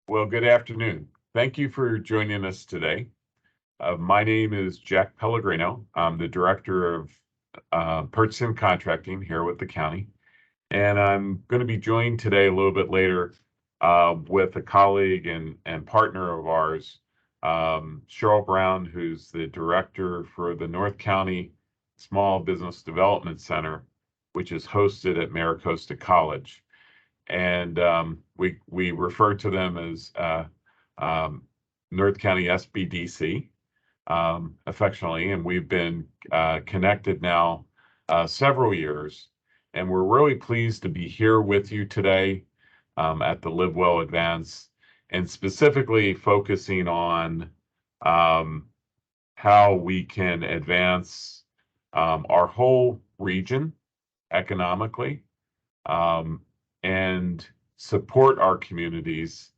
Well, good afternoon. Thank you for joining us today. My name is Jack Pellegrino. I'm the Director of Purchasing Contracting here with the county. And I'm going to be joined today a little bit later with a colleague and partner of ours, Cheryl Brown, who's the Director for the North County Small Business Development Center, which is hosted at MiraCosta College. And we refer to them as North County SBDC affectionately, and we've been connected now several years, and we're really pleased to be here with you today at the Live Well Advance, and specifically focusing on how we can advance our whole region economically and support our communities,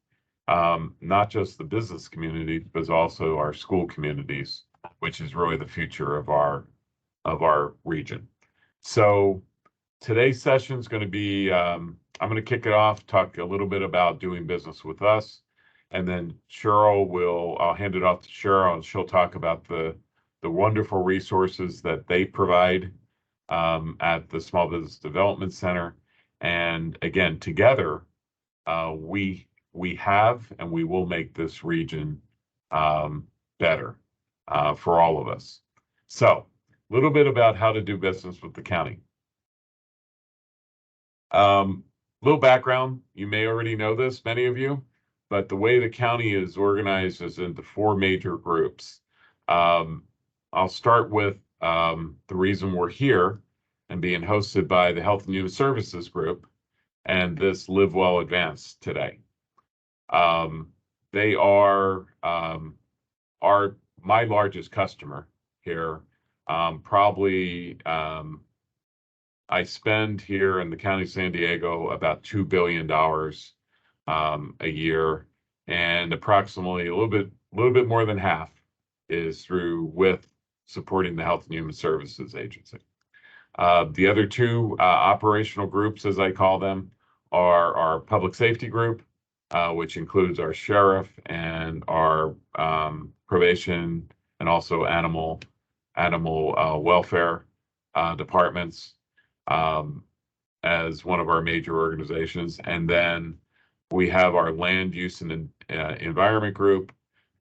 not just the business community, but also our school communities, which is really the future of our region. So today's session is going to be, I'm going to kick it off, talk a little bit about doing business with us, and then I'll hand it off to Cheryl, and she'll talk about the wonderful resources that they provide at the Small Business Development Center. And again, together, we have and we will make this region better for all of us. So, a little bit about how to do business with the county. Little background, you may already know this, many of you, but the way the county is organized is into four major groups. I'll start with the reason we're here and being hosted by the Health and Human Services Group and this Live Well Advance today. They are my largest customer here. Probably I spend here in the County of San Diego about $2 billion a year, and approximately a little bit more than half is with supporting the Health and Human Services Agency. The other two operational groups, as I call them, are our public safety group, which includes our sheriff and our probation and also animal welfare departments as one of our major organizations. And then we have our land use and environment group,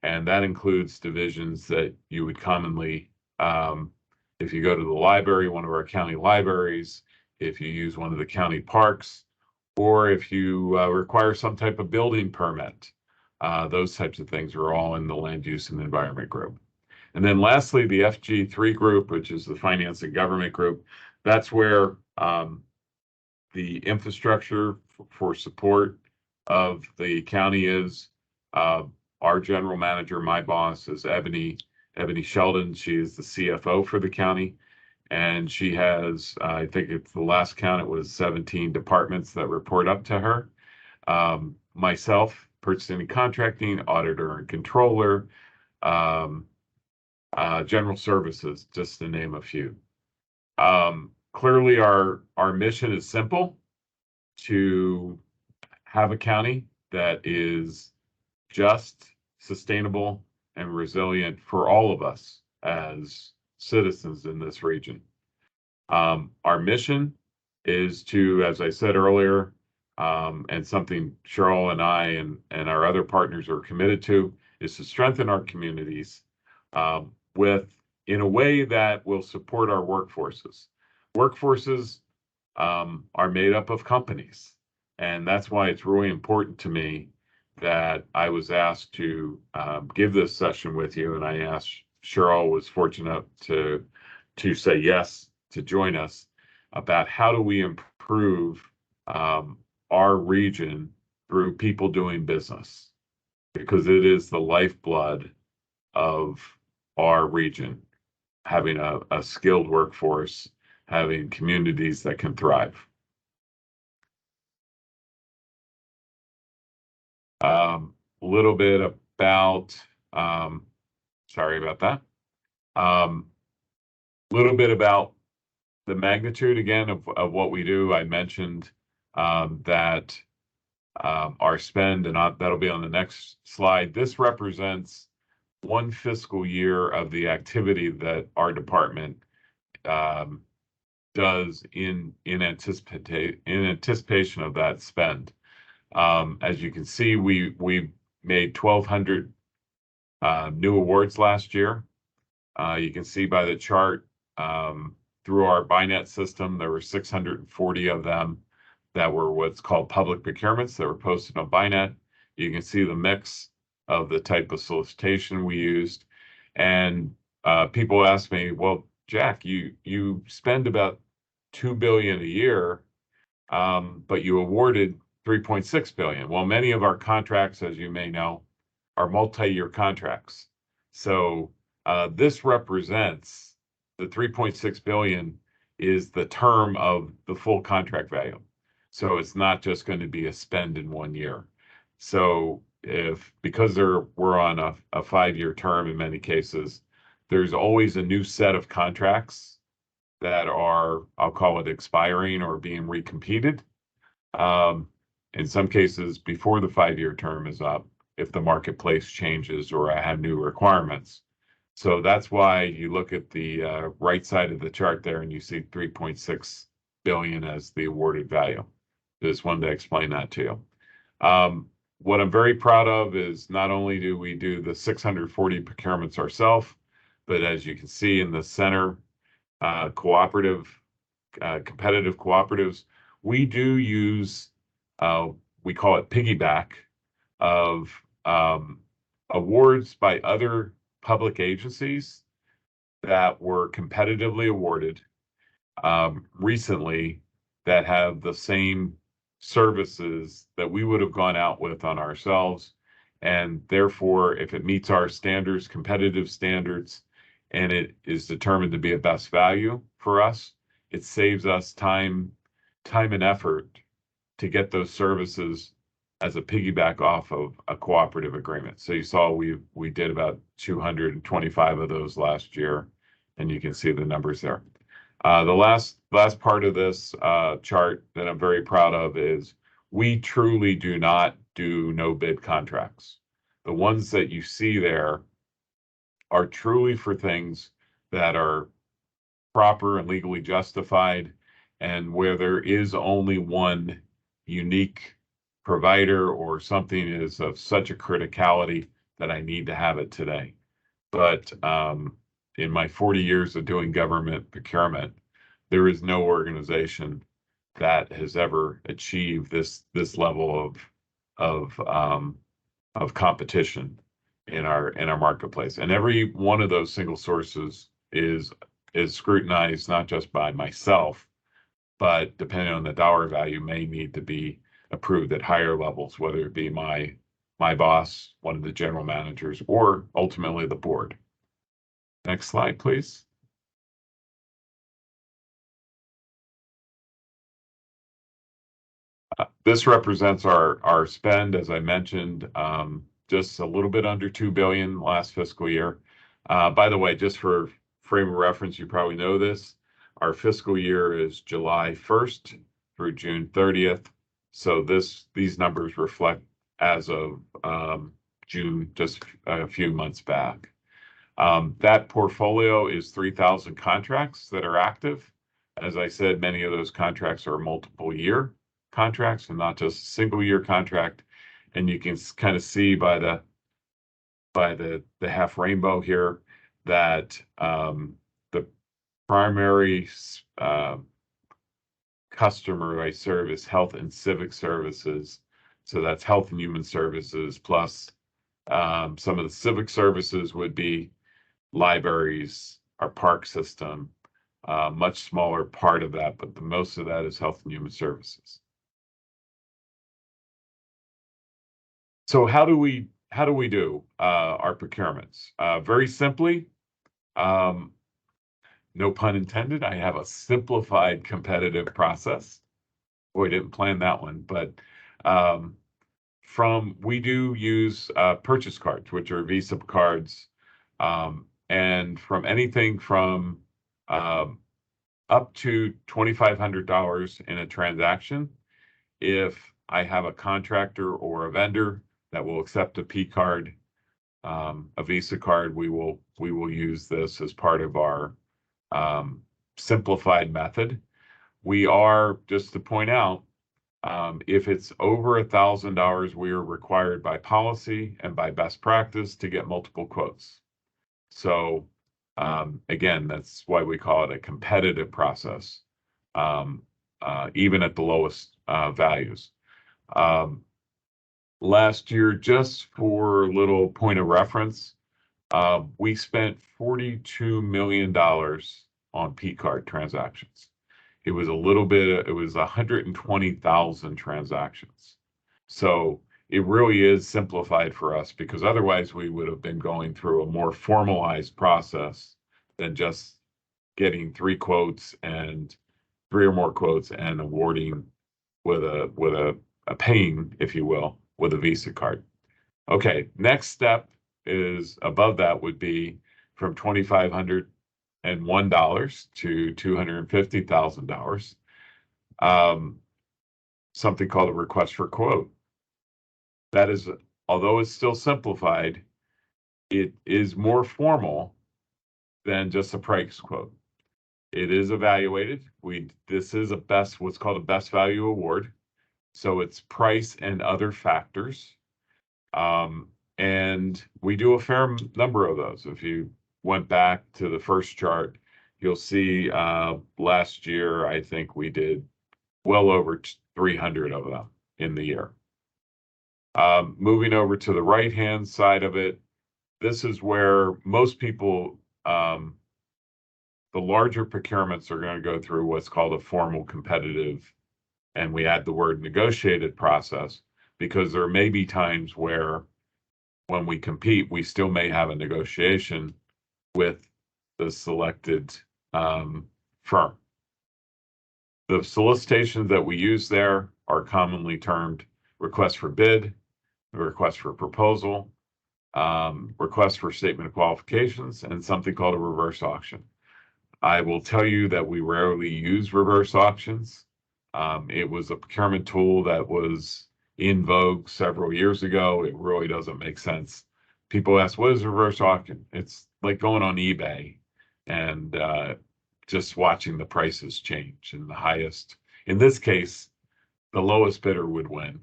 and that includes divisions that you would commonly if you go to the library, one of our county libraries, if you use one of the county parks, or if you require some type of building permit, those types of things are all in the land use and environment group. And then lastly, the FG3 group, which is the finance and government group, that's where the infrastructure for support of the county is. Our general manager, my boss, is Ebony Sheldon. She is the CFO for the county, and she has, I think it's the last count, it was 17 departments that report up to her. Myself, purchasing and contracting, auditor and controller, general services, just to name a few. Clearly, our mission is simple: to have a county that is just, sustainable, and resilient for all of us as citizens in this region. Our mission is to, as I said earlier, and something Cheryl and I and our other partners are committed to, is to strengthen our communities in a way that will support our workforces. Workforces are made up of companies, and that's why it's really important to me that I was asked to give this session with you, and I asked Cheryl, was fortunate to say yes to join us, about how do we improve our region through people doing business, because it is the lifeblood of our region, having a skilled workforce, having communities that can thrive. A little bit about, sorry about that. A little bit about the magnitude again of what we do. I mentioned that our spend, and that'll be on the next slide. This represents one fiscal year of the activity that our department does in anticipation of that spend. As you can see, we made 1,200 new awards last year. You can see by the chart, through our BINET system, there were 640 of them that were what's called public procurements that were posted on BINET. You can see the mix of the type of solicitation we used. And people ask me, well, Jack, you spend about $2 billion a year, but you awarded $3.6 billion. Well, many of our contracts, as you may know, are multi-year contracts. So this represents the $3.6 billion is the term of the full contract value. So it's not just going to be a spend in 1 year. So because we're on a 5-year term in many cases, there's always a new set of contracts that are, I'll call it expiring or being recompeted. In some cases before the 5-year term is up, if the marketplace changes or I have new requirements. So that's why you look at the right side of the chart there and you see 3.6 billion as the awarded value. Just wanted to explain that to you. What I'm very proud of is not only do we do the 640 procurements ourselves, but as you can see in the center, competitive cooperatives, we do use, we call it piggyback of awards by other public agencies that were competitively awarded recently that have the same services that we would have gone out with on ourselves. And therefore, if it meets our standards, competitive standards, and it is determined to be a best value for us, it saves us time and effort to get those services as a piggyback off of a cooperative agreement. So you saw we did about 225 of those last year, and you can see the numbers there. The last part of this chart that I'm very proud of is we truly do not do no bid contracts. The ones that you see there are truly for things that are proper and legally justified, and where there is only one unique provider or something is of such a criticality that I need to have it today. But in my 40 years of doing government procurement, there is no organization that has ever achieved this level of competition in our marketplace. And every one of those single sources is scrutinized not just by myself, but depending on the dollar value, may need to be approved at higher levels, whether it be my boss, one of the general managers, or ultimately the board. Next slide, please. This represents our spend, as I mentioned, just a little bit under 2 billion last fiscal year. By the way, just for frame of reference, you probably know this. Our fiscal year is July 1st through June 30th. So these numbers reflect as of June, just a few months back. That portfolio is 3,000 contracts that are active. As I said, many of those contracts are multiple year contracts and not just a single year contract. And you can kind of see by the half rainbow here that the primary customer I serve is health and civic services. So that's health and human services, plus some of the civic services would be libraries, our park system, much smaller part of that, but the most of that is health and human services. So how do we do our procurements? Very simply, no pun intended, I have a simplified competitive process. Boy, didn't plan that one, but we do use purchase cards, which are Visa cards, and from anything from up to $2,500 in a transaction. If I have a contractor or a vendor that will accept a P card, a Visa card, we will use this as part of our simplified method. We are, just to point out, if it's over $1,000, we are required by policy and by best practice to get multiple quotes. So again, that's why we call it a competitive process, even at the lowest values. Last year, just for a little point of reference, we spent $42 million on P card transactions. It was 120,000 transactions. So it really is simplified for us, because otherwise we would have been going through a more formalized process than just getting three or more quotes and awarding with a paying, if you will, with a Visa card. Okay, next step is above that would be from $2,501 to $250,000. Something called a request for quote. That is, although it's still simplified, it is more formal than just a price quote. It is evaluated. This is what's called a best value award. So it's price and other factors. And we do a fair number of those. If you went back to the first chart, you'll see last year, I think we did well over 300 of them in the year. Moving over to the right-hand side of it, this is where most people, the larger procurements are going to go through what's called a formal competitive, and we add the word negotiated process, because there may be times where when we compete, we still may have a negotiation with the selected firm. The solicitations that we use there are commonly termed request for bid, request for proposal, request for statement of qualifications, and something called a reverse auction. I will tell you that we rarely use reverse auctions. It was a procurement tool that was in vogue several years ago. It really doesn't make sense. People ask, what is reverse auction? It's like going on eBay and just watching the prices change, and the highest, in this case, the lowest bidder would win.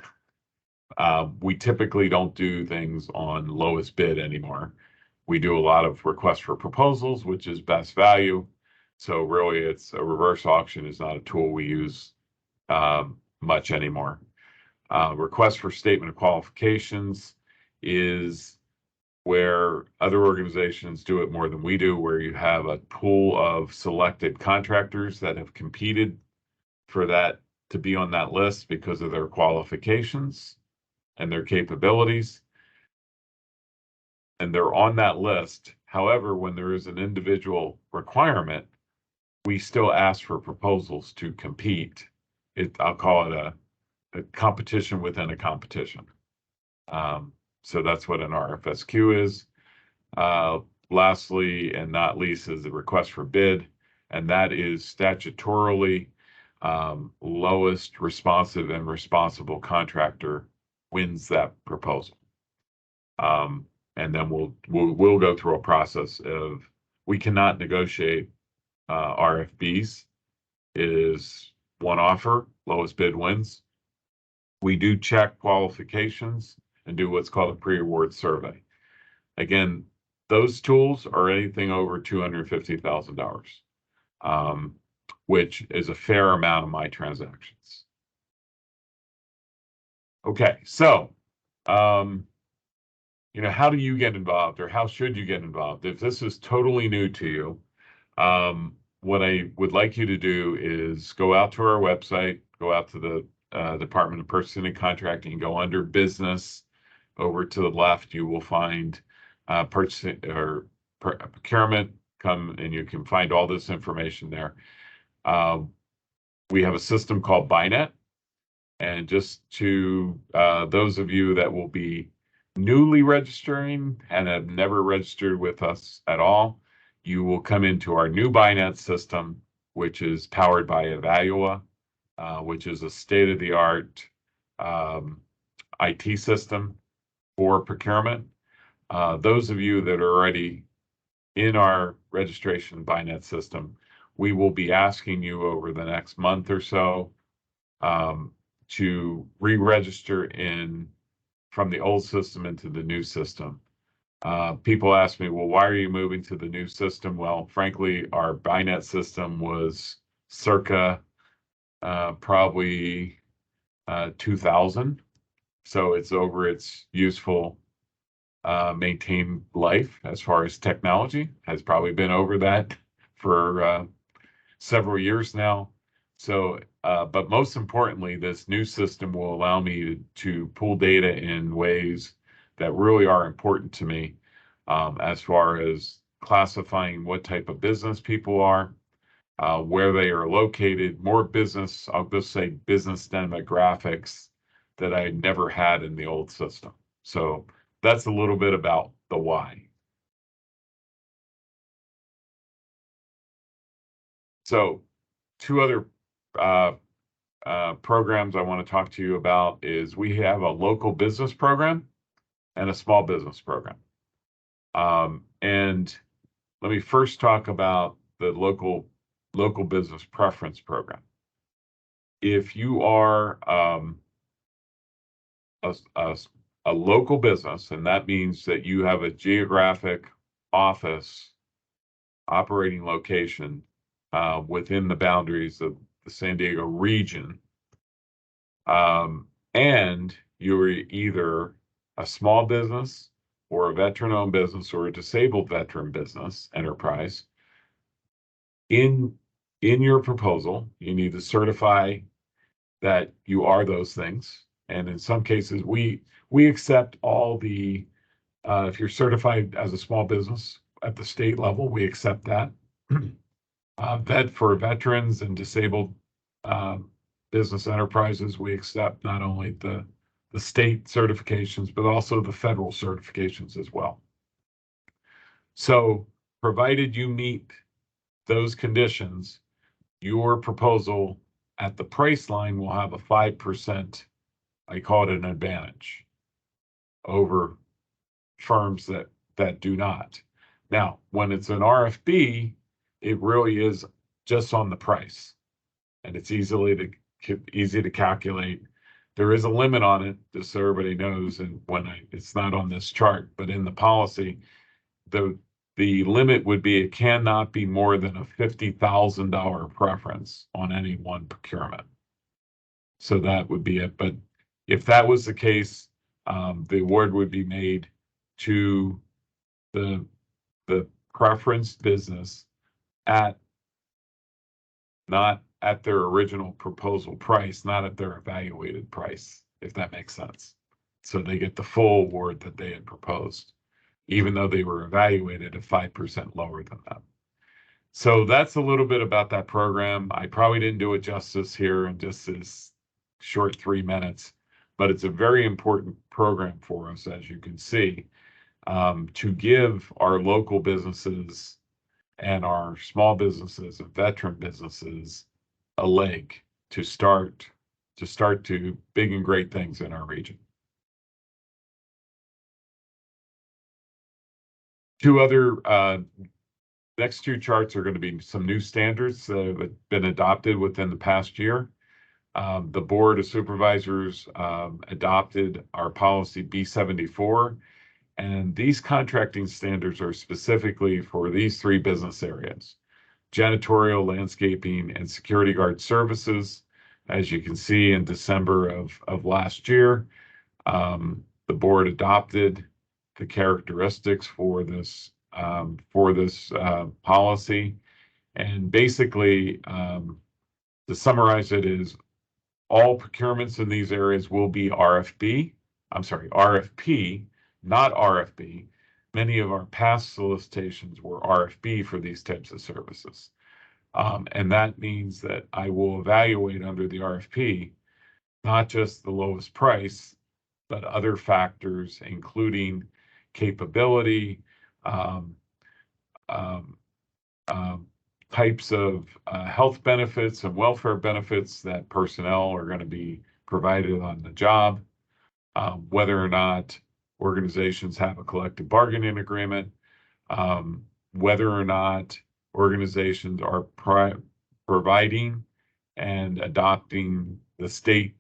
We typically don't do things on lowest bid anymore. We do a lot of requests for proposals, which is best value. So really, it's a reverse auction is not a tool we use much anymore. Request for statement of qualifications is where other organizations do it more than we do, where you have a pool of selected contractors that have competed for that to be on that list because of their qualifications and their capabilities. And they're on that list. However, when there is an individual requirement, we still ask for proposals to compete. I'll call it a competition within a competition. So that's what an RFSQ is. Lastly, and not least, is the request for bid, and that is statutorily lowest responsive and responsible contractor wins that proposal. And then we'll go through a process of, we cannot negotiate RFBs. It is one offer, lowest bid wins. We do check qualifications and do what's called a pre-award survey. Again, those tools are anything over $250,000, which is a fair amount of my transactions. Okay, so, how do you get involved, or how should you get involved? If this is totally new to you, what I would like you to do is go out to our website, go out to the Department of Purchasing and Contracting, go under business. Over to the left, you will find purchasing or procurement. Come and you can find all this information there. We have a system called BuyNet. And just to those of you that will be newly registering and have never registered with us at all, you will come into our new BuyNet system, which is powered by Evalua, which is a state-of-the-art IT system for procurement. Those of you that are already in our registration BINET system, we will be asking you over the next month or so to re-register from the old system into the new system. People ask me, well, why are you moving to the new system? Well, frankly, our BINET system was circa probably 2000. So it's over its useful maintained life as far as technology, has probably been over that for several years now. So, but most importantly, this new system will allow me to pull data in ways that really are important to me, as far as classifying what type of business people are, where they are located, more business, I'll just say business demographics that I never had in the old system. So that's a little bit about the why. So two other programs I want to talk to you about is we have a local business program and a small business program. And let me first talk about the local business preference program. If you are a local business, and that means that you have a geographic office operating location within the boundaries of the San Diego region, and you're either a small business or a veteran-owned business or a disabled veteran business enterprise, in your proposal, you need to certify that you are those things. And in some cases, we accept all the, if you're certified as a small business at the state level, we accept that. For veterans and disabled business enterprises, we accept not only the state certifications, but also the federal certifications as well. So provided you meet those conditions, your proposal at the price line will have a 5%, I call it an advantage, over firms that do not. Now, when it's an RFB, it really is just on the price, and it's easy to calculate. There is a limit on it, just so everybody knows, and it's not on this chart, but in the policy, the limit would be it cannot be more than a $50,000 preference on any one procurement. So that would be it. But if that was the case, the award would be made to the preference business not at their original proposal price, not at their evaluated price, if that makes sense. So they get the full award that they had proposed, even though they were evaluated at 5% lower than that. So that's a little bit about that program. I probably didn't do it justice here in just this short 3 minutes, but it's a very important program for us, as you can see, to give our local businesses and our small businesses and veteran businesses a leg to start to big and great things in our region. Next two charts are going to be some new standards that have been adopted within the past year. The Board of Supervisors adopted our policy B74, and these contracting standards are specifically for these three business areas: janitorial, landscaping, and security guard services. As you can see, in December of last year, the board adopted the characteristics for this policy. And basically, to summarize it, is all procurements in these areas will be RFP, not RFB. Many of our past solicitations were RFB for these types of services. And that means that I will evaluate under the RFP, not just the lowest price, but other factors, including capability, types of health benefits and welfare benefits that personnel are going to be provided on the job, whether or not organizations have a collective bargaining agreement, whether or not organizations are providing and adopting the state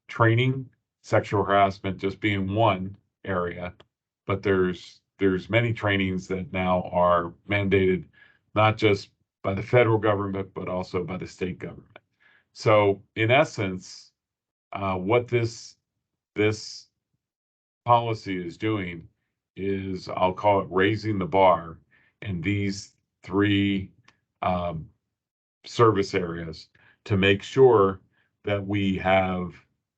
training, sexual harassment just being one area, but there's many trainings that now are mandated not just by the federal government but also by the state government. So in essence, what this policy is doing is, I'll call it raising the bar in these three service areas to make sure that we have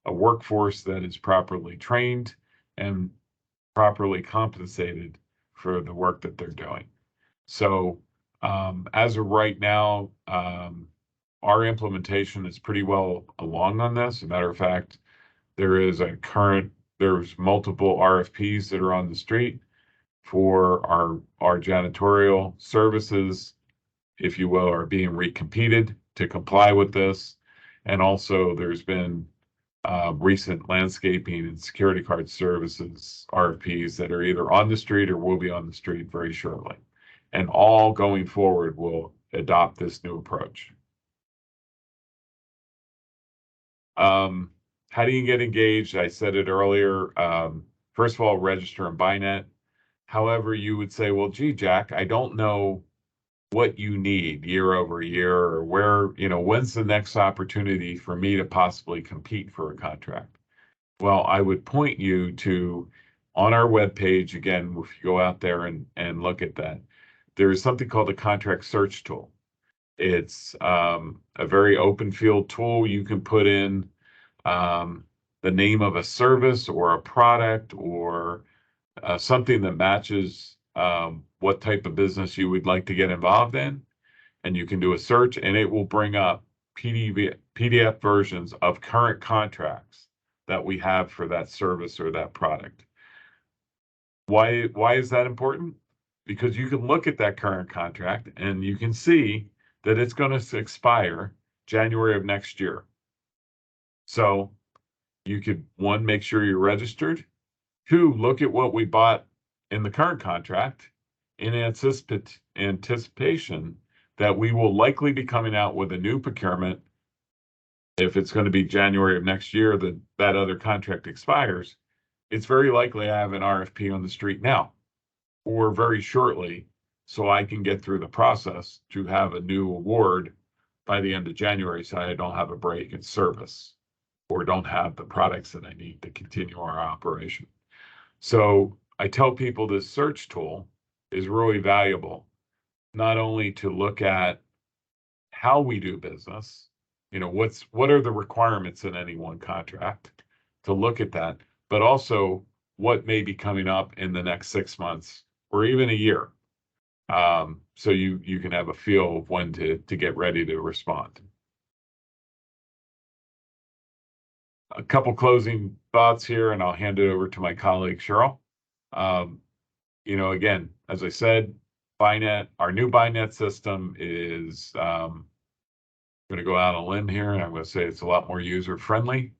a workforce that is properly trained and properly compensated for the work that they're doing. So as of right now, our implementation is pretty well along on this. As a matter of fact, there's multiple RFPs that are on the street for our janitorial services, if you will, are being recompeted to comply with this. And also there's been recent landscaping and security card services RFPs that are either on the street or will be on the street very shortly. And all going forward will adopt this new approach. How do you get engaged? I said it earlier. First of all, register in BINET. However, you would say, well, gee, Jack, I don't know what you need year over year, or where, when's the next opportunity for me to possibly compete for a contract? Well, I would point you to, on our webpage, again, if you go out there and look at that, there is something called the contract search tool. It's a very open field tool. You can put in the name of a service or a product or something that matches what type of business you would like to get involved in. And you can do a search and it will bring up PDF versions of current contracts that we have for that service or that product. Why is that important? Because you can look at that current contract and you can see that it's going to expire January of next year. So you could, one, make sure you're registered. Two, look at what we bought in the current contract in anticipation that we will likely be coming out with a new procurement. If it's going to be January of next year that other contract expires, it's very likely I have an RFP on the street now or very shortly, so I can get through the process to have a new award by the end of January, so I don't have a break in service or don't have the products that I need to continue our operation. So I tell people this search tool is really valuable, not only to look at how we do business, what are the requirements in any one contract, to look at that, but also what may be coming up in the next 6 months or even a year. So you can have a feel of when to get ready to respond. A couple closing thoughts here, and I'll hand it over to my colleague, Cheryl. Again, as I said, BINET, our new BINET system is going to go out on a limb here, and I'm going to say it's a lot more user-friendly.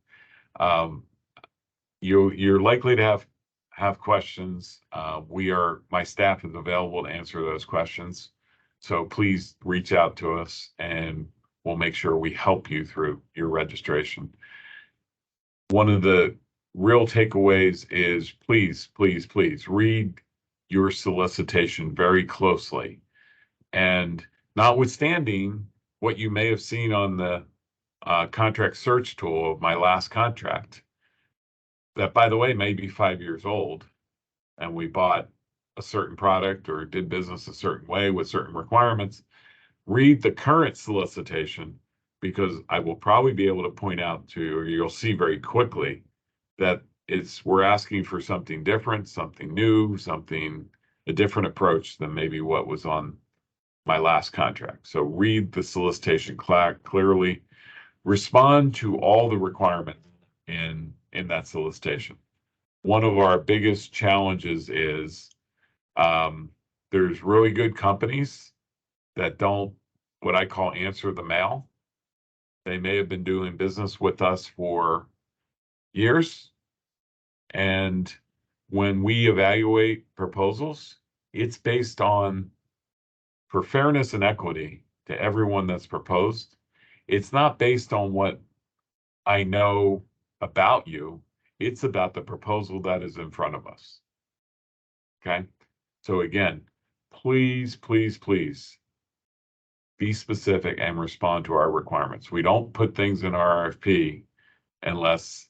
You're likely to have questions. My staff is available to answer those questions. So please reach out to us and we'll make sure we help you through your registration. One of the real takeaways is please read your solicitation very closely. And notwithstanding what you may have seen on the contract search tool of my last contract, that, by the way, may be 5 years old, and we bought a certain product or did business a certain way with certain requirements, read the current solicitation, because I will probably be able to point out to you, or you'll see very quickly, that we're asking for something different, something new, a different approach than maybe what was on my last contract. So read the solicitation clearly, respond to all the requirements in that solicitation. One of our biggest challenges is there's really good companies that don't, what I call, answer the mail. They may have been doing business with us for years. And when we evaluate proposals, it's based on, for fairness and equity to everyone that's proposed, it's not based on what I know about you. It's about the proposal that is in front of us. Okay. So again, please, please, please be specific and respond to our requirements. We don't put things in our RFP unless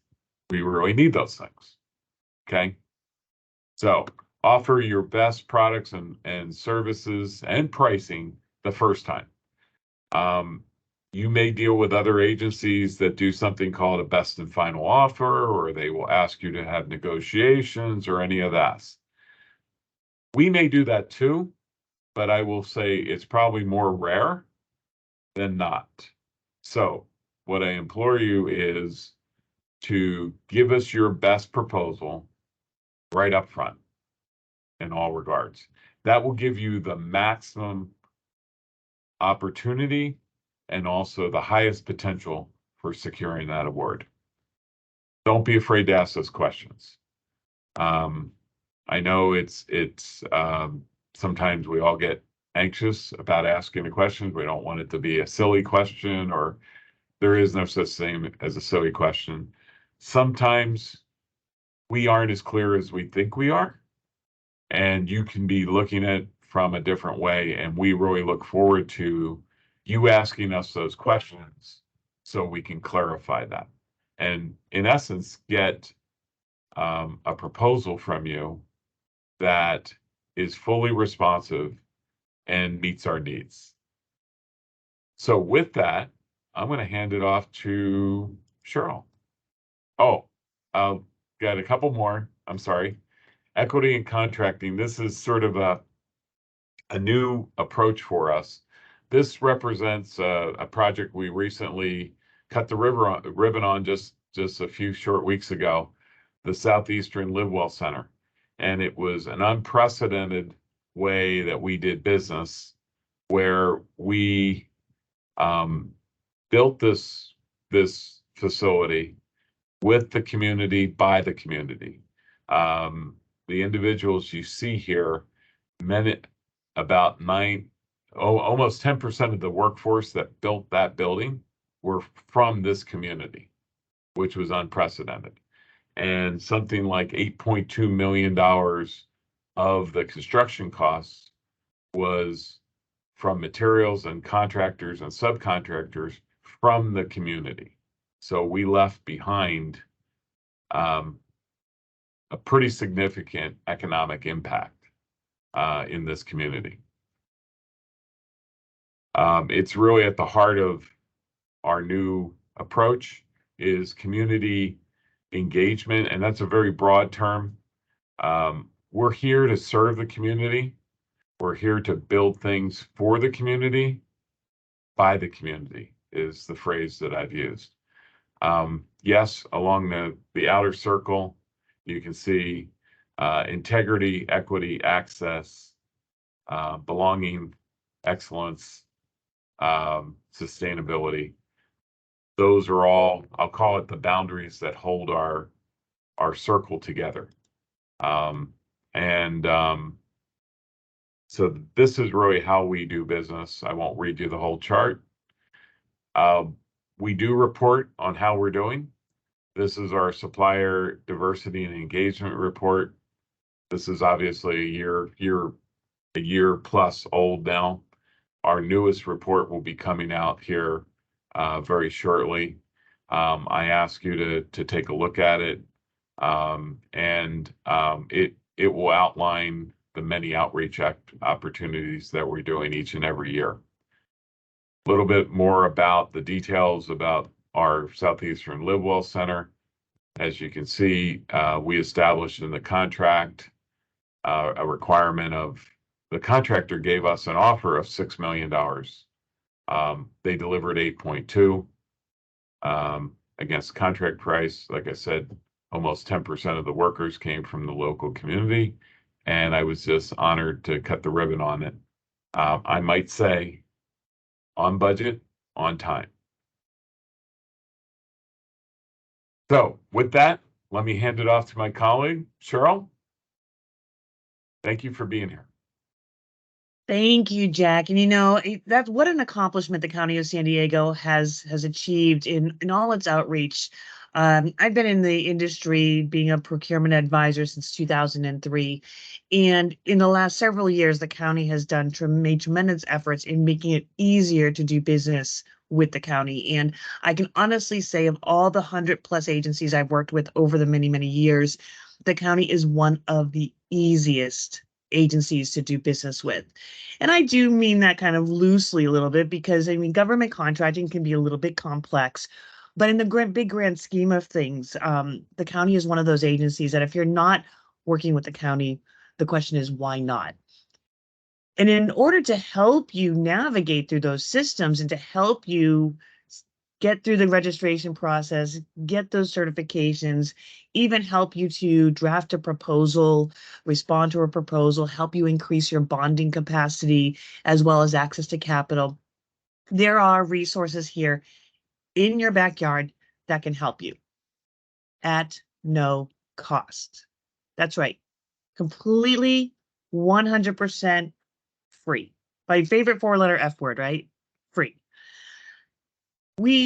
we really need those things. Okay. So offer your best products and services and pricing the first time. You may deal with other agencies that do something called a best and final offer, or they will ask you to have negotiations or any of that. We may do that too, but I will say it's probably more rare than not. So what I implore you is to give us your best proposal right up front in all regards. That will give you the maximum opportunity and also the highest potential for securing that award. Don't be afraid to ask those questions. I know it's sometimes we all get anxious about asking a question. We don't want it to be a silly question, or there is no such thing as a silly question. Sometimes we aren't as clear as we think we are, and you can be looking at it from a different way. And we really look forward to you asking us those questions so we can clarify that. And in essence, get a proposal from you that is fully responsive and meets our needs. So with that, I'm going to hand it off to Cheryl. Oh, got a couple more. I'm sorry. Equity and contracting. This is sort of a new approach for us. This represents a project we recently cut the ribbon on just a few short weeks ago, the Southeastern Livewell Center. And it was an unprecedented way that we did business, where we built this facility with the community, by the community. The individuals you see here, about almost 10% of the workforce that built that building were from this community, which was unprecedented. And something like $8.2 million of the construction costs was from materials and contractors and subcontractors from the community. So we left behind a pretty significant economic impact in this community. It's really at the heart of our new approach is community engagement, and that's a very broad term. We're here to serve the community. We're here to build things for the community, by the community is the phrase that I've used. Yes, along the outer circle, you can see integrity, equity, access, belonging, excellence, sustainability. Those are all, I'll call it, the boundaries that hold our circle together. So this is really how we do business. I won't read you the whole chart. We do report on how we're doing. This is our supplier diversity and engagement report. This is obviously a year plus old now. Our newest report will be coming out here very shortly. I ask you to take a look at it, and it will outline the many outreach opportunities that we're doing each and every year. A little bit more about the details about our Southeastern Livewell Center. As you can see, we established in the contract a requirement of, the contractor gave us an offer of $6 million. They delivered 8.2 against contract price. Like I said, almost 10% of the workers came from the local community, and I was just honored to cut the ribbon on it. I might say on budget, on time. So with that, let me hand it off to my colleague, Cheryl. Thank you for being here. Thank you, Jack. And that's what an accomplishment the County of San Diego has achieved in all its outreach. I've been in the industry being a procurement advisor since 2003. And in the last several years, the county has made tremendous efforts in making it easier to do business with the county. And I can honestly say of all the 100+ agencies I've worked with over the many, many years, the county is one of the easiest agencies to do business with. And I do mean that kind of loosely a little bit because, I mean, government contracting can be a little bit complex. But in the big grand scheme of things, the county is one of those agencies that if you're not working with the county, the question is, why not? And in order to help you navigate through those systems and to help you get through the registration process, get those certifications, even help you to draft a proposal, respond to a proposal, help you increase your bonding capacity, as well as access to capital. There are resources here in your backyard that can help you at no cost. That's right. Completely 100% free. My favorite 4-letter F word, right? Free.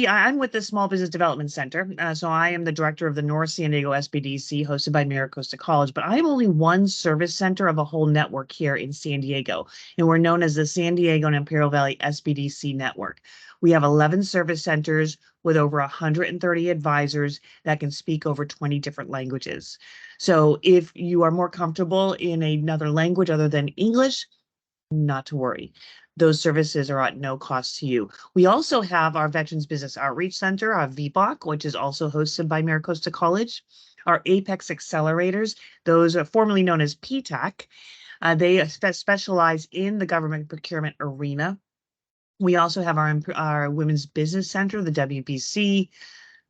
I'm with the Small Business Development Center, so I am the director of the North San Diego SBDC, hosted by MiraCosta College, but I am only one service center of a whole network here in San Diego, and we're known as the San Diego and Imperial Valley SBDC Network. We have 11 service centers with over 130 advisors that can speak over 20 different languages. So if you are more comfortable in another language other than English, not to worry. Those services are at no cost to you. We also have our Veterans Business Outreach Center, our VBOC, which is also hosted by MiraCosta College. Our Apex Accelerators, those are formerly known as PTAC. They specialize in the government procurement arena. We also have our Women's Business Center, the WBC.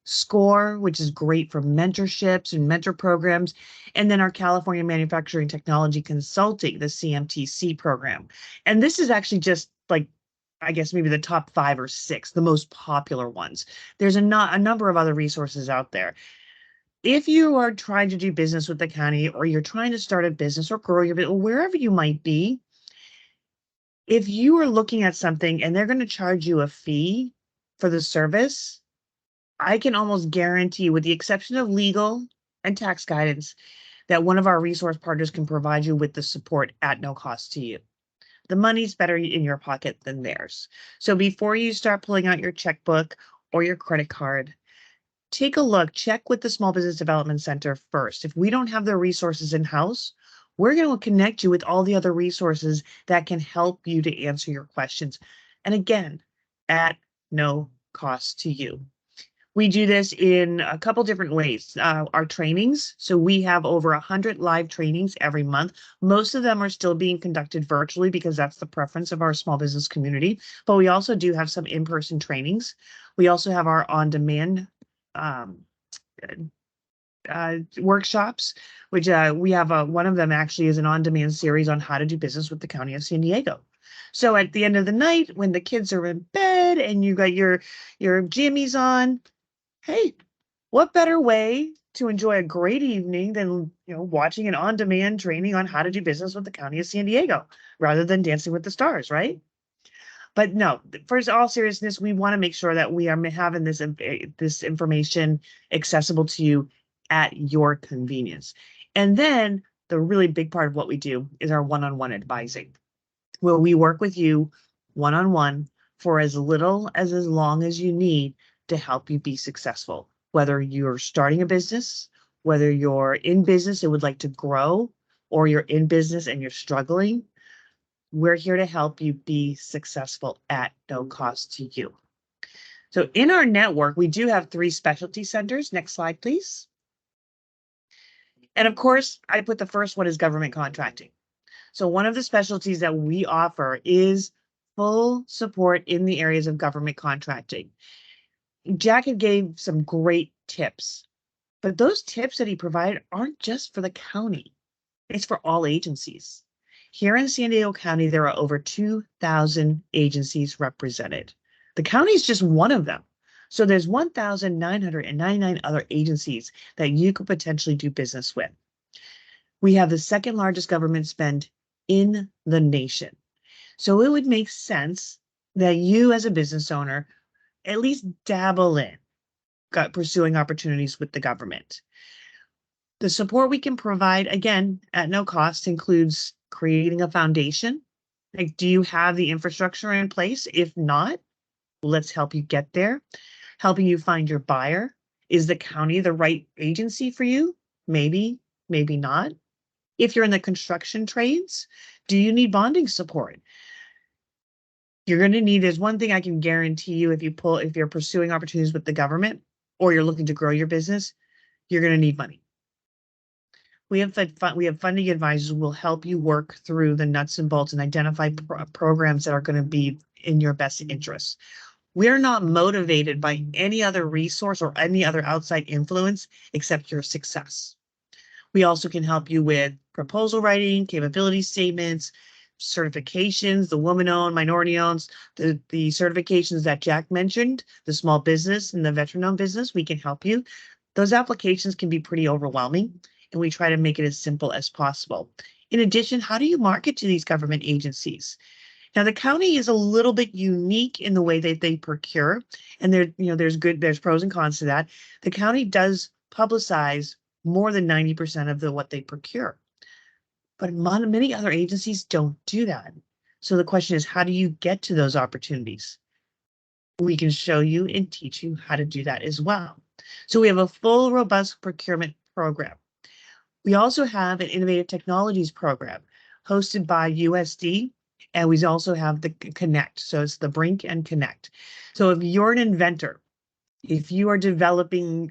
SCORE, which is great for mentorships and mentor programs, and then our California Manufacturing Technology Consulting, the CMTC program. And this is actually just like, I guess maybe the top 5 or 6, the most popular ones. There's a number of other resources out there. If you are trying to do business with the county, or you're trying to start a business or grow your business, wherever you might be, if you are looking at something and they're going to charge you a fee for the service, I can almost guarantee, with the exception of legal and tax guidance, that one of our resource partners can provide you with the support at no cost to you. The money's better in your pocket than theirs. So before you start pulling out your checkbook or your credit card, take a look, check with the Small Business Development Center first. If we don't have the resources in-house, we're going to connect you with all the other resources that can help you to answer your questions. And again, at no cost to you. We do this in a couple different ways. Our trainings, so we have over 100 live trainings every month. Most of them are still being conducted virtually because that's the preference of our small business community, but we also do have some in-person trainings. We also have our on-demand workshops, which we have one of them actually is an on-demand series on how to do business with the County of San Diego. So at the end of the night, when the kids are in bed and you got your jammies on, hey, what better way to enjoy a great evening than watching an on-demand training on how to do business with the County of San Diego rather than Dancing with the Stars, right? But no, for all seriousness, we want to make sure that we are having this information accessible to you at your convenience. And then the really big part of what we do is our one-on-one advising, where we work with you one-on-one for as little as long as you need to help you be successful. Whether you're starting a business, whether you're in business and would like to grow, or you're in business and you're struggling, we're here to help you be successful at no cost to you. So in our network, we do have 3 specialty centers. Next slide, please. And of course, I put the first one as government contracting. So one of the specialties that we offer is full support in the areas of government contracting. Jack had gave some great tips, but those tips that he provided aren't just for the county. It's for all agencies. Here in San Diego County, there are over 2,000 agencies represented. The county is just one of them. So there's 1,999 other agencies that you could potentially do business with. We have the second largest government spend in the nation. So it would make sense that you as a business owner at least dabble in pursuing opportunities with the government. The support we can provide, again, at no cost, includes creating a foundation. Like, do you have the infrastructure in place? If not, let's help you get there. Helping you find your buyer. Is the county the right agency for you? Maybe, maybe not. If you're in the construction trades, do you need bonding support? You're going to need, there's one thing I can guarantee you, if you're pursuing opportunities with the government or you're looking to grow your business, you're going to need money. We have funding advisors who will help you work through the nuts and bolts and identify programs that are going to be in your best interest. We're not motivated by any other resource or any other outside influence except your success. We also can help you with proposal writing, capability statements, certifications, the woman-owned, minority-owned, the certifications that Jack mentioned, the small business and the veteran-owned business. We can help you. Those applications can be pretty overwhelming, and we try to make it as simple as possible. In addition, how do you market to these government agencies? Now, the county is a little bit unique in the way that they procure, and there's pros and cons to that. The county does publicize more than 90% of what they procure, but many other agencies don't do that. So the question is, how do you get to those opportunities? We can show you and teach you how to do that as well. So we have a full, robust procurement program. We also have an innovative technologies program hosted by USD, and we also have the Connect. So it's the Brink and Connect. So if you're an inventor, if you are developing,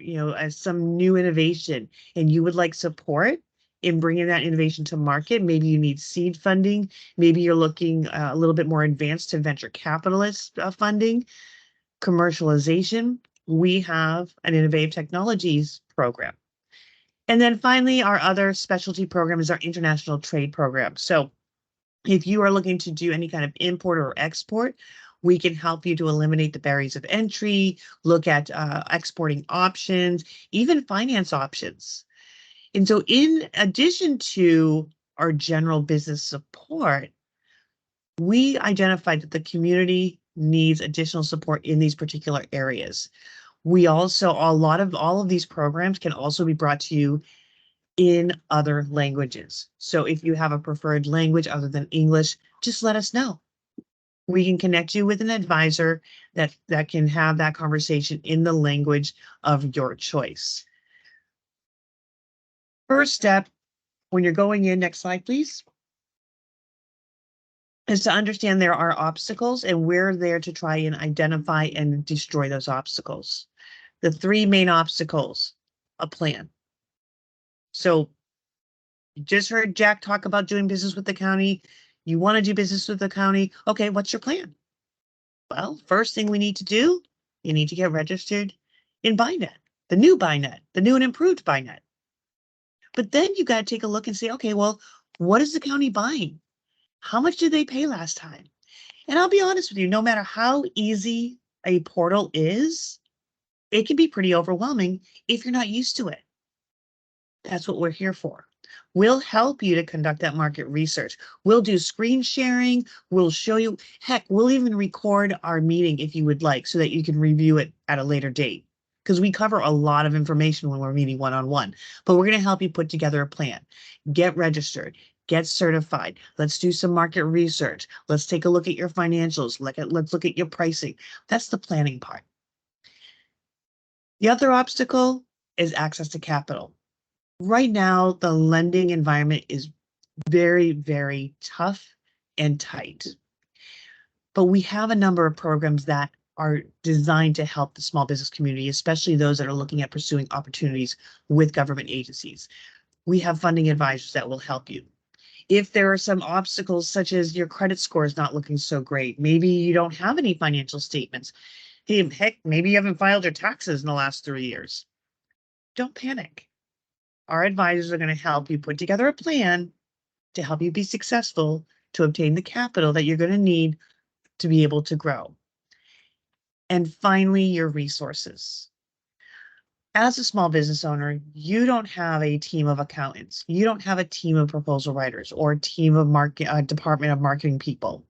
some new innovation and you would like support in bringing that innovation to market, maybe you need seed funding, maybe you're looking a little bit more advanced to venture capitalist funding, commercialization, we have an innovative technologies program. And then finally, our other specialty program is our international trade program. So if you are looking to do any kind of import or export, we can help you to eliminate the barriers of entry, look at exporting options, even finance options. And so in addition to our general business support, we identified that the community needs additional support in these particular areas. We also, all of these programs can also be brought to you in other languages. So if you have a preferred language other than English, just let us know. We can connect you with an advisor that can have that conversation in the language of your choice. First step, when you're going in, next slide, please, is to understand there are obstacles and we're there to try and identify and destroy those obstacles. The three main obstacles: a plan. So you just heard Jack talk about doing business with the county. You want to do business with the county. Okay, what's your plan? Well, first thing we need to do, you need to get registered in BiNet, the new BiNet, the new and improved BiNet. But then you got to take a look and say, okay, well, what is the county buying? How much did they pay last time? And I'll be honest with you, no matter how easy a portal is, it can be pretty overwhelming if you're not used to it. That's what we're here for. We'll help you to conduct that market research. We'll do screen sharing. We'll show you, heck, we'll even record our meeting if you would like so that you can review it at a later date. Because we cover a lot of information when we're meeting one-on-one, but we're going to help you put together a plan, get registered, get certified. Let's do some market research. Let's take a look at your financials. Let's look at your pricing. That's the planning part. The other obstacle is access to capital. Right now, the lending environment is very, very tough and tight. But we have a number of programs that are designed to help the small business community, especially those that are looking at pursuing opportunities with government agencies. We have funding advisors that will help you. If there are some obstacles, such as your credit score is not looking so great, maybe you don't have any financial statements. Hey, heck, maybe you haven't filed your taxes in the last 3 years. Don't panic. Our advisors are going to help you put together a plan to help you be successful to obtain the capital that you're going to need to be able to grow. And finally, your resources. As a small business owner, you don't have a team of accountants. You don't have a team of proposal writers or a team of department of marketing people.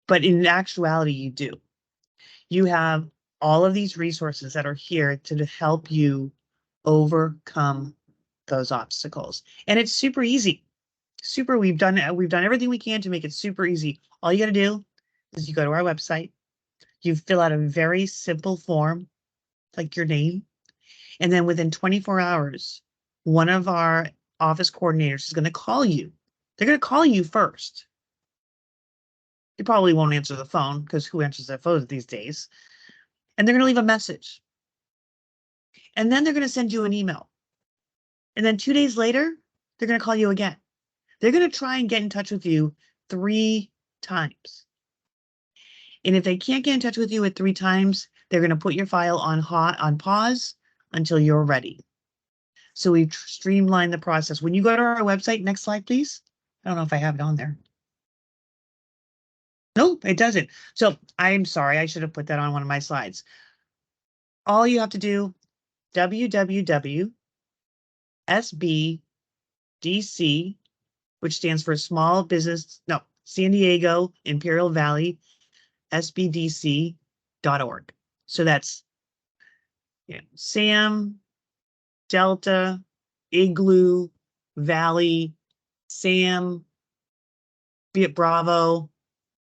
But in actuality, you do. You have all of these resources that are here to help you overcome those obstacles. And it's super easy. We've done everything we can to make it super easy. All you got to do is you go to our website, you fill out a very simple form, like your name, and then within 24 hours, one of our office coordinators is going to call you. They're going to call you first. You probably won't answer the phone because who answers their phones these days? And they're going to leave a message. And then they're going to send you an email. And then 2 days later, they're going to call you again. They're going to try and get in touch with you 3 times. And if they can't get in touch with you at 3 times, they're going to put your file on pause until you're ready. So we've streamlined the process. When you go to our website, next slide, please. I don't know if I have it on there. No, it doesn't. So I'm sorry, I should have put that on one of my slides. All you have to do, www.sbdc, which stands for Small Business, no, San Diego Imperial Valley, sbdc.org. So that's Sam, Delta, Igloo, Valley, Sam, Bravo,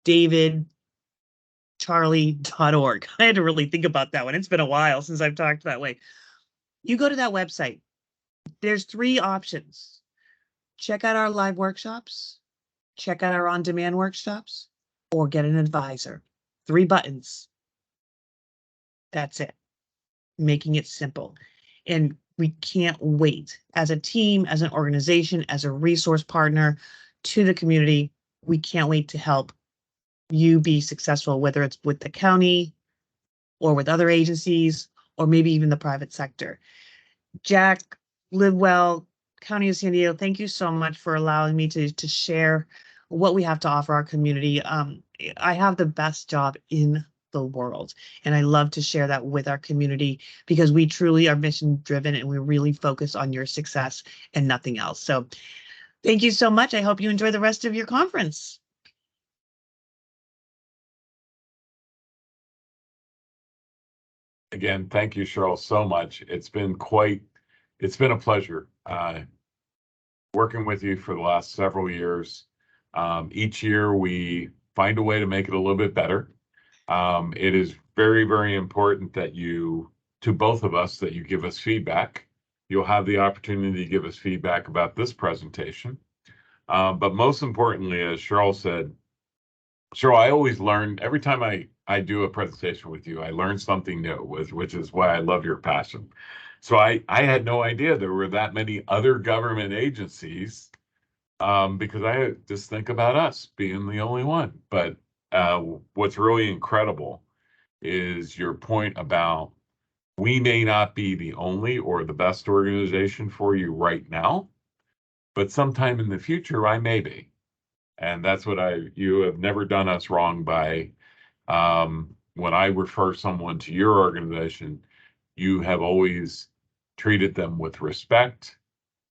David, Charlie.org. I had to really think about that one. It's been a while since I've talked that way. You go to that website. There's 3 options. Check out our live workshops, check out our on-demand workshops, or get an advisor. 3 buttons. That's it. Making it simple. And we can't wait as a team, as an organization, as a resource partner to the community. We can't wait to help you be successful, whether it's with the county or with other agencies, or maybe even the private sector. Jack, LiveWell, County of San Diego, thank you so much for allowing me to share what we have to offer our community. I have the best job in the world, and I love to share that with our community because we truly are mission driven and we really focus on your success and nothing else. So thank you so much. I hope you enjoy the rest of your conference. Again, thank you, Cheryl, so much. It's been a pleasure working with you for the last several years. Each year we find a way to make it a little bit better. It is very, very important that to both of us, that you give us feedback. You'll have the opportunity to give us feedback about this presentation. But most importantly, as Cheryl said, Cheryl, I always learn every time I do a presentation with you, I learn something new, which is why I love your passion. So I had no idea there were that many other government agencies, because I just think about us being the only one. But what's really incredible is your point about we may not be the only or the best organization for you right now, but sometime in the future I may be. And that's what you have never done us wrong by, when I refer someone to your organization, you have always treated them with respect,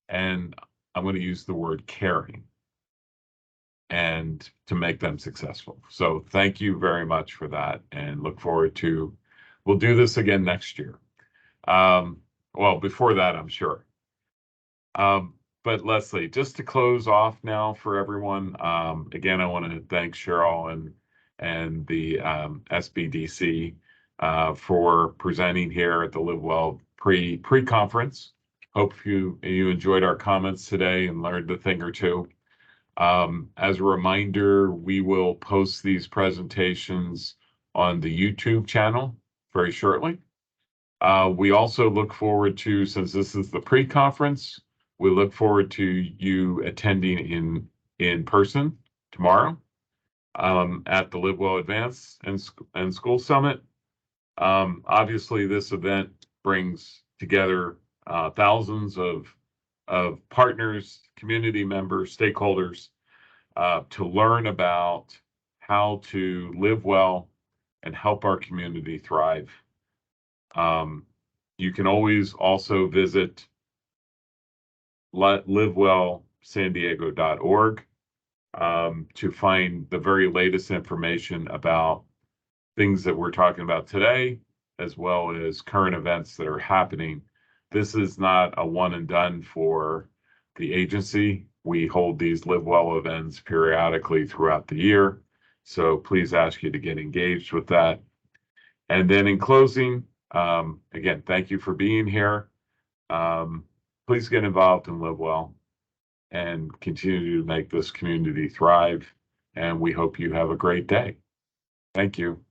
and I'm going to use the word caring, and to make them successful. So thank you very much for that, and look forward to, we'll do this again next year. Well, before that, I'm sure. But Leslie, just to close off now for everyone, again, I want to thank Cheryl and the SBDC for presenting here at the LiveWell pre-conference. Hope you enjoyed our comments today and learned a thing or two. As a reminder, we will post these presentations on the YouTube channel very shortly. We also look forward to, since this is the pre-conference, we look forward to you attending in person tomorrow at the LiveWell Advance and School Summit. Obviously, this event brings together thousands of partners, community members, stakeholders to learn about how to live well and help our community thrive. You can always also visit livewellsandiego.org to find the very latest information about things that we're talking about today, as well as current events that are happening. This is not a one and done for the agency. We hold these Live Well events periodically throughout the year. So please ask you to get engaged with that. And then in closing, again, thank you for being here. Please get involved in Live Well and continue to make this community thrive. And we hope you have a great day. Thank you.